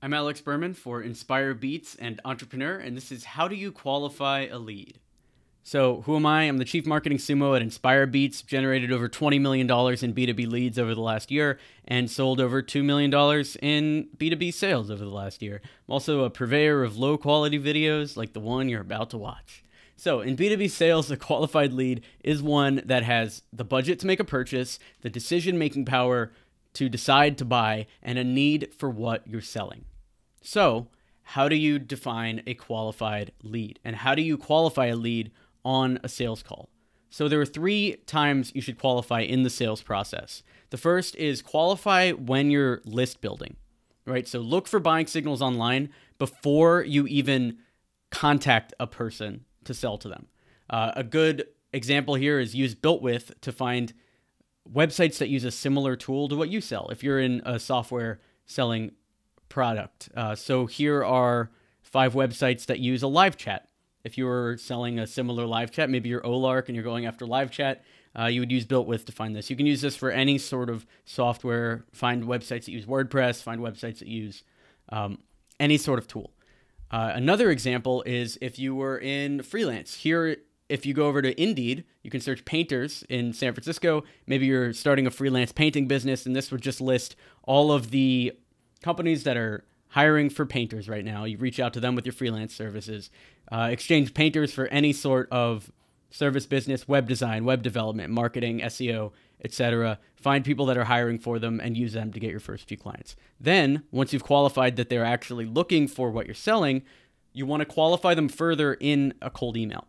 I'm Alex Berman for Inspire Beats and Entrepreneur, and this is How Do You Qualify a Lead? So who am I? I'm the Chief Marketing Sumo at Inspire Beats, generated over $20 million in B2B leads over the last year, and sold over $2 million in B2B sales over the last year. I'm also a purveyor of low-quality videos like the one you're about to watch. So in B2B sales, a qualified lead is one that has the budget to make a purchase, the decision-making power to decide to buy, and a need for what you're selling. So how do you define a qualified lead? And how do you qualify a lead on a sales call? So there are 3 times you should qualify in the sales process. The first is qualify when you're list building, right? So look for buying signals online before you even contact a person to sell to them. A good example here is use BuiltWith to find websites that use a similar tool to what you sell if you're in a software selling product. So here are 5 websites that use a live chat. If you're selling a similar live chat, maybe you're Olark and you're going after live chat, you would use BuiltWith to find this. You can use this for any sort of software, find websites that use WordPress, find websites that use any sort of tool. Another example is if you were in freelance. Here, if you go over to Indeed, you can search painters in San Francisco. Maybe you're starting a freelance painting business, and this would just list all of the companies that are hiring for painters right now. You reach out to them with your freelance services. Exchange painters for any sort of service business, web design, web development, marketing, SEO, etc. Find people that are hiring for them and use them to get your first few clients. Then, once you've qualified that they're actually looking for what you're selling, you want to qualify them further in a cold email.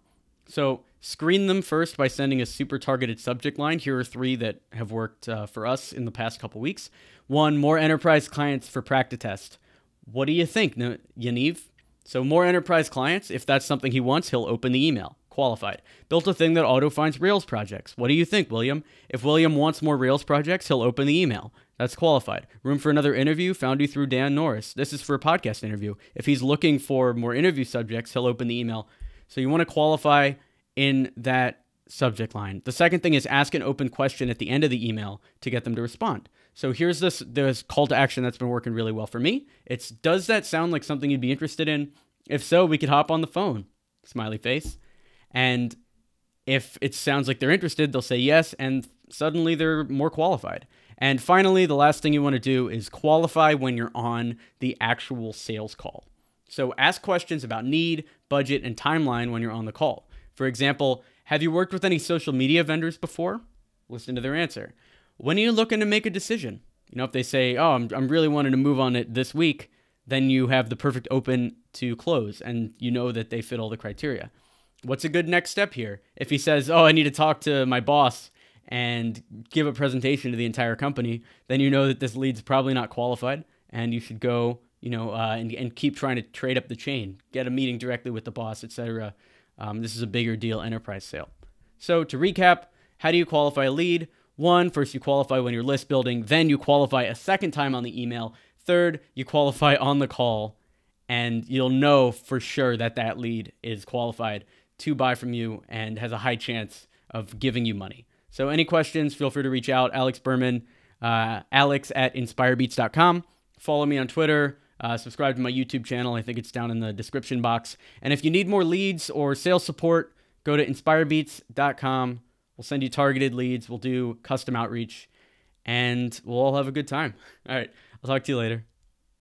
So screen them first by sending a super targeted subject line. Here are 3 that have worked for us in the past couple weeks. 1, more enterprise clients for Practitest. What do you think, Yaniv? So more enterprise clients, if that's something he wants, he'll open the email. Qualified. Built a thing that auto-finds Rails projects. What do you think, William? If William wants more Rails projects, he'll open the email. That's qualified. Room for another interview? Found you through Dan Norris. This is for a podcast interview. If he's looking for more interview subjects, he'll open the email. So you want to qualify in that subject line. The second thing is ask an open question at the end of the email to get them to respond. So here's this call to action that's been working really well for me. It's, does that sound like something you'd be interested in? If so, we could hop on the phone. Smiley face. And if it sounds like they're interested, they'll say yes, and suddenly they're more qualified. And finally, the last thing you want to do is qualify when you're on the actual sales call. So ask questions about need, budget, and timeline when you're on the call. For example, have you worked with any social media vendors before? Listen to their answer. When are you looking to make a decision? You know, if they say, oh, I'm really wanting to move on it this week, then you have the perfect open to close, and you know that they fit all the criteria. What's a good next step here? If he says, oh, I need to talk to my boss and give a presentation to the entire company, then you know that this lead's probably not qualified, and you should go, and keep trying to trade up the chain, get a meeting directly with the boss, etc. This is a bigger deal enterprise sale. So to recap, how do you qualify a lead? 1, first you qualify when you're list building, then you qualify a second time on the email. 3rd, you qualify on the call, and you'll know for sure that that lead is qualified to buy from you and has a high chance of giving you money. So any questions, feel free to reach out. Alex Berman, alex@inspirebeats.com. Follow me on Twitter. Subscribe to my YouTube channel. I think it's down in the description box. And if you need more leads or sales support, go to inspirebeats.com. We'll send you targeted leads. We'll do custom outreach, and we'll all have a good time. All right. I'll talk to you later.